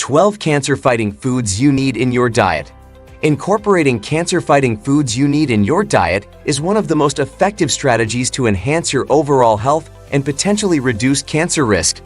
12 cancer-fighting foods you need in your diet. Incorporating cancer-fighting foods you need in your diet is one of the most effective strategies to enhance your overall health and potentially reduce cancer risk.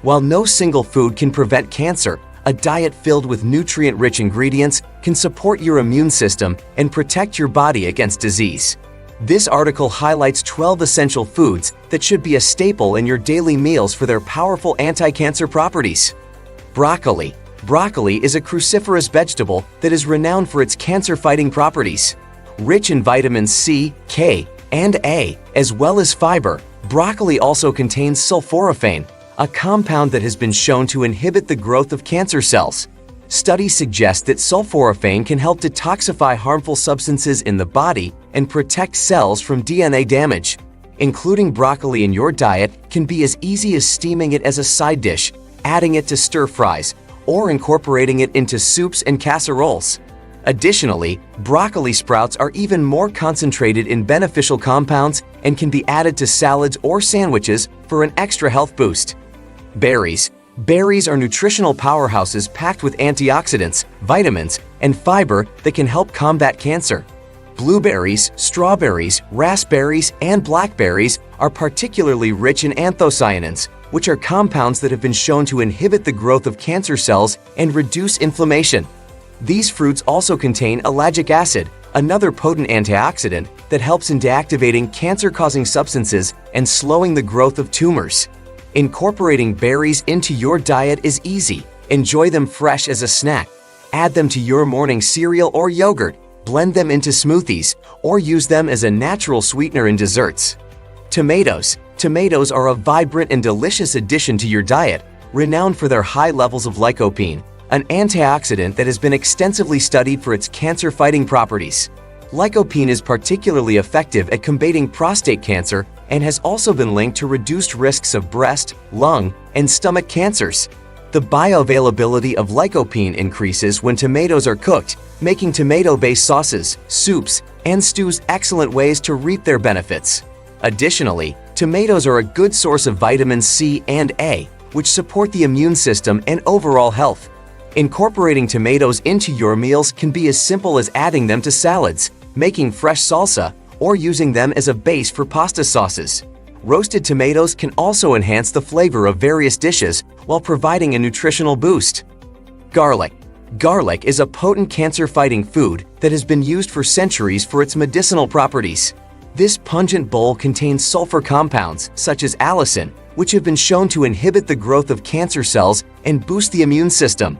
While no single food can prevent cancer, a diet filled with nutrient-rich ingredients can support your immune system and protect your body against disease. This article highlights 12 essential foods that should be a staple in your daily meals for their powerful anti-cancer properties. Broccoli. Broccoli is a cruciferous vegetable that is renowned for its cancer-fighting properties. Rich in vitamins C, K, and A, as well as fiber, broccoli also contains sulforaphane, a compound that has been shown to inhibit the growth of cancer cells. Studies suggest that sulforaphane can help detoxify harmful substances in the body and protect cells from DNA damage. Including broccoli in your diet can be as easy as steaming it as a side dish, adding it to stir-fries, or incorporating it into soups and casseroles. Additionally, broccoli sprouts are even more concentrated in beneficial compounds and can be added to salads or sandwiches for an extra health boost. Berries. Berries are nutritional powerhouses packed with antioxidants, vitamins, and fiber that can help combat cancer. Blueberries, strawberries, raspberries, and blackberries are particularly rich in anthocyanins, which are compounds that have been shown to inhibit the growth of cancer cells and reduce inflammation. These fruits also contain ellagic acid, another potent antioxidant that helps in deactivating cancer-causing substances and slowing the growth of tumors. Incorporating berries into your diet is easy. Enjoy them fresh as a snack. Add them to your morning cereal or yogurt, blend them into smoothies, or use them as a natural sweetener in desserts. Tomatoes. Tomatoes are a vibrant and delicious addition to your diet, renowned for their high levels of lycopene, an antioxidant that has been extensively studied for its cancer-fighting properties. Lycopene is particularly effective at combating prostate cancer and has also been linked to reduced risks of breast, lung, and stomach cancers. The bioavailability of lycopene increases when tomatoes are cooked, making tomato-based sauces, soups, and stews excellent ways to reap their benefits. Additionally, tomatoes are a good source of vitamins C and A, which support the immune system and overall health. Incorporating tomatoes into your meals can be as simple as adding them to salads, making fresh salsa, or using them as a base for pasta sauces. Roasted tomatoes can also enhance the flavor of various dishes while providing a nutritional boost. Garlic. Garlic is a potent cancer-fighting food that has been used for centuries for its medicinal properties. This pungent bowl contains sulfur compounds, such as allicin, which have been shown to inhibit the growth of cancer cells and boost the immune system.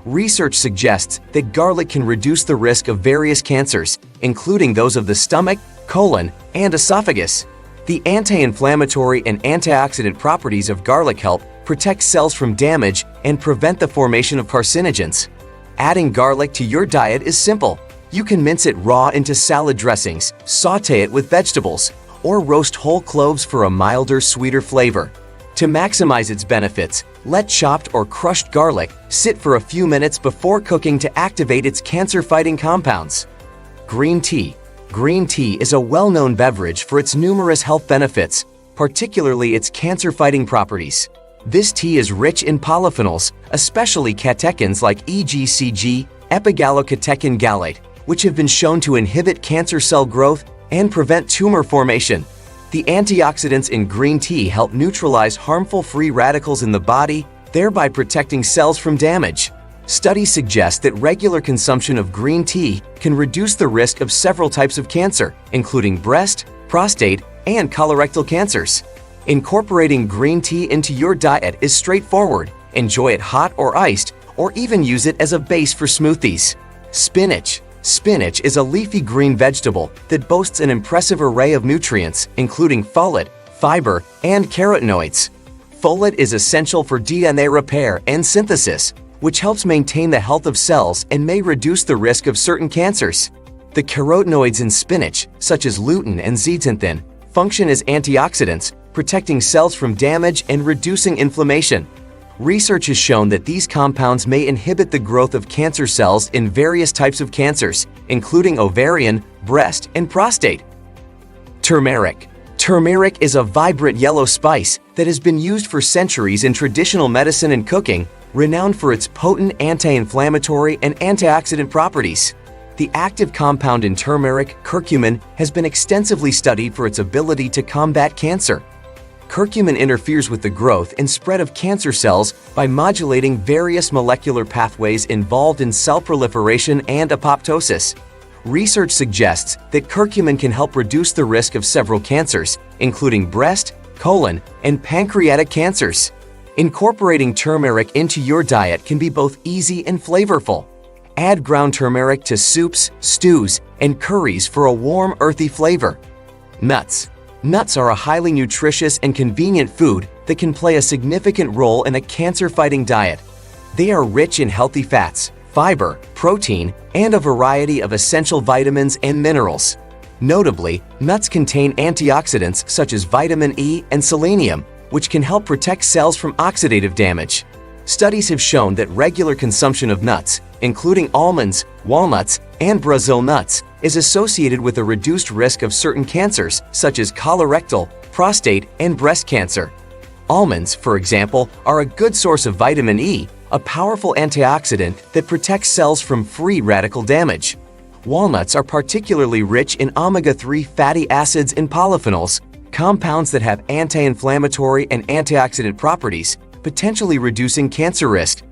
Research suggests that garlic can reduce the risk of various cancers, including those of the stomach, colon, and esophagus. The anti-inflammatory and antioxidant properties of garlic help protect cells from damage and prevent the formation of carcinogens. Adding garlic to your diet is simple. You can mince it raw into salad dressings, sauté it with vegetables, or roast whole cloves for a milder, sweeter flavor. To maximize its benefits, let chopped or crushed garlic sit for a few minutes before cooking to activate its cancer-fighting compounds. Green tea. Green tea is a well-known beverage for its numerous health benefits, particularly its cancer-fighting properties. This tea is rich in polyphenols, especially catechins like EGCG, epigallocatechin gallate, which have been shown to inhibit cancer cell growth and prevent tumor formation. The antioxidants in green tea help neutralize harmful free radicals in the body, thereby protecting cells from damage. Studies suggest that regular consumption of green tea can reduce the risk of several types of cancer, including breast, prostate, and colorectal cancers. Incorporating green tea into your diet is straightforward. Enjoy it hot or iced, or even use it as a base for smoothies. Spinach. Spinach is a leafy green vegetable that boasts an impressive array of nutrients, including folate, fiber, and carotenoids. Folate is essential for DNA repair and synthesis, which helps maintain the health of cells and may reduce the risk of certain cancers. The carotenoids in spinach, such as lutein and zeaxanthin, function as antioxidants, protecting cells from damage and reducing inflammation. Research has shown that these compounds may inhibit the growth of cancer cells in various types of cancers, including ovarian, breast, and prostate. Turmeric. Turmeric is a vibrant yellow spice that has been used for centuries in traditional medicine and cooking, renowned for its potent anti-inflammatory and antioxidant properties. The active compound in turmeric, curcumin, has been extensively studied for its ability to combat cancer. Curcumin interferes with the growth and spread of cancer cells by modulating various molecular pathways involved in cell proliferation and apoptosis. Research suggests that curcumin can help reduce the risk of several cancers, including breast, colon, and pancreatic cancers. Incorporating turmeric into your diet can be both easy and flavorful. Add ground turmeric to soups, stews, and curries for a warm, earthy flavor. Nuts. Nuts are a highly nutritious and convenient food that can play a significant role in a cancer-fighting diet. They are rich in healthy fats, fiber, protein, and a variety of essential vitamins and minerals. Notably, nuts contain antioxidants such as vitamin E and selenium, which can help protect cells from oxidative damage. Studies have shown that regular consumption of nuts, including almonds, walnuts, and Brazil nuts, is associated with a reduced risk of certain cancers such as colorectal, prostate, and breast cancer. Almonds, for example, are a good source of vitamin E, a powerful antioxidant that protects cells from free radical damage. Walnuts are particularly rich in omega-3 fatty acids and polyphenols, compounds that have anti-inflammatory and antioxidant properties, potentially reducing cancer risk.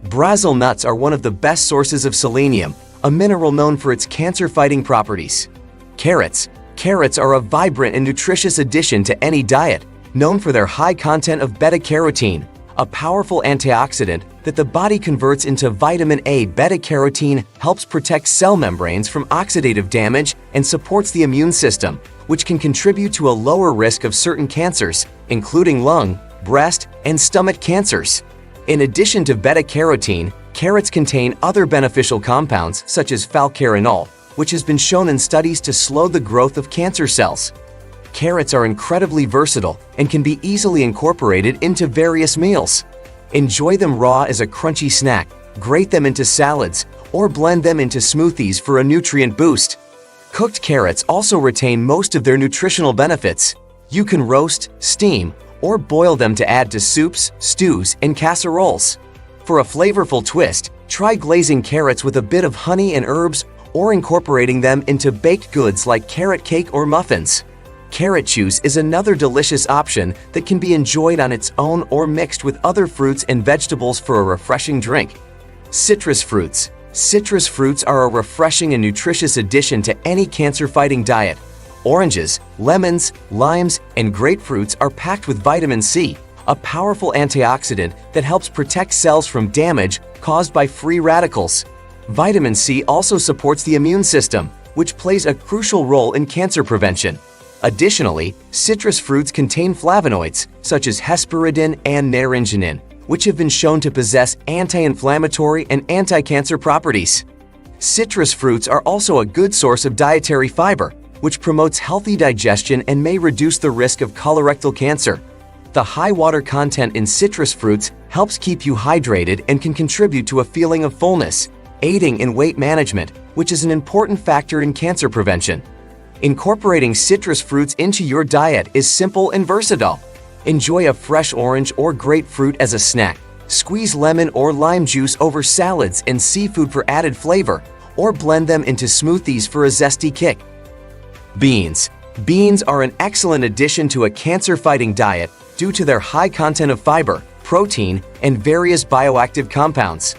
Brazil nuts are one of the best sources of selenium, a mineral known for its cancer-fighting properties. Carrots. Carrots are a vibrant and nutritious addition to any diet, known for their high content of beta-carotene, a powerful antioxidant that the body converts into vitamin A. Beta-carotene helps protect cell membranes from oxidative damage and supports the immune system, which can contribute to a lower risk of certain cancers, including lung, breast, and stomach cancers. In addition to beta-carotene, carrots contain other beneficial compounds such as falcarinol, which has been shown in studies to slow the growth of cancer cells. Carrots are incredibly versatile and can be easily incorporated into various meals. Enjoy them raw as a crunchy snack, grate them into salads, or blend them into smoothies for a nutrient boost. Cooked carrots also retain most of their nutritional benefits. You can roast, steam, or boil them to add to soups, stews, and casseroles. For a flavorful twist, try glazing carrots with a bit of honey and herbs or incorporating them into baked goods like carrot cake or muffins. Carrot juice is another delicious option that can be enjoyed on its own or mixed with other fruits and vegetables for a refreshing drink. Citrus fruits. Citrus fruits are a refreshing and nutritious addition to any cancer-fighting diet. Oranges, lemons, limes, and grapefruits are packed with vitamin C, a powerful antioxidant that helps protect cells from damage caused by free radicals. Vitamin C also supports the immune system, which plays a crucial role in cancer prevention. Additionally, citrus fruits contain flavonoids such as hesperidin and naringenin, which have been shown to possess anti-inflammatory and anti-cancer properties. Citrus fruits are also a good source of dietary fiber, which promotes healthy digestion and may reduce the risk of colorectal cancer. The high water content in citrus fruits helps keep you hydrated and can contribute to a feeling of fullness, aiding in weight management, which is an important factor in cancer prevention. Incorporating citrus fruits into your diet is simple and versatile. Enjoy a fresh orange or grapefruit as a snack. Squeeze lemon or lime juice over salads and seafood for added flavor, or blend them into smoothies for a zesty kick. Beans. Beans are an excellent addition to a cancer-fighting diet due to their high content of fiber, protein, and various bioactive compounds.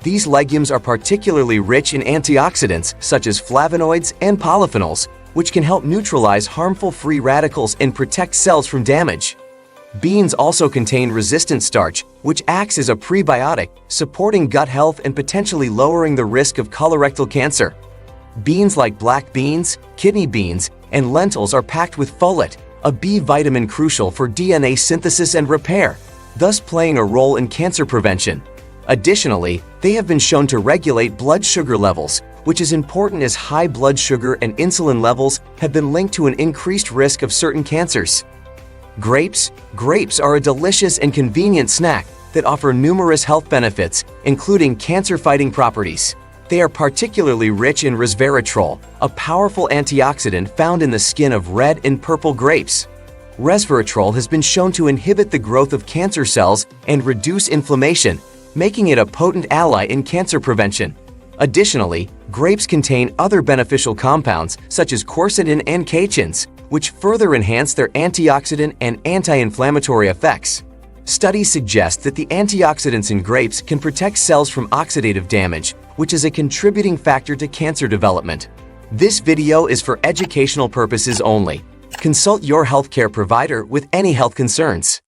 These legumes are particularly rich in antioxidants such as flavonoids and polyphenols, which can help neutralize harmful free radicals and protect cells from damage. Beans also contain resistant starch, which acts as a prebiotic, supporting gut health and potentially lowering the risk of colorectal cancer. Beans like black beans, kidney beans, and lentils are packed with folate, a B vitamin crucial for DNA synthesis and repair, thus playing a role in cancer prevention. Additionally, they have been shown to regulate blood sugar levels, which is important as high blood sugar and insulin levels have been linked to an increased risk of certain cancers. Grapes. Grapes are a delicious and convenient snack that offer numerous health benefits, including cancer-fighting properties. They are particularly rich in resveratrol, a powerful antioxidant found in the skin of red and purple grapes. Resveratrol has been shown to inhibit the growth of cancer cells and reduce inflammation, making it a potent ally in cancer prevention. Additionally, grapes contain other beneficial compounds such as quercetin and catechins, which further enhance their antioxidant and anti-inflammatory effects. Studies suggest that the antioxidants in grapes can protect cells from oxidative damage, which is a contributing factor to cancer development. This video is for educational purposes only. Consult your healthcare provider with any health concerns.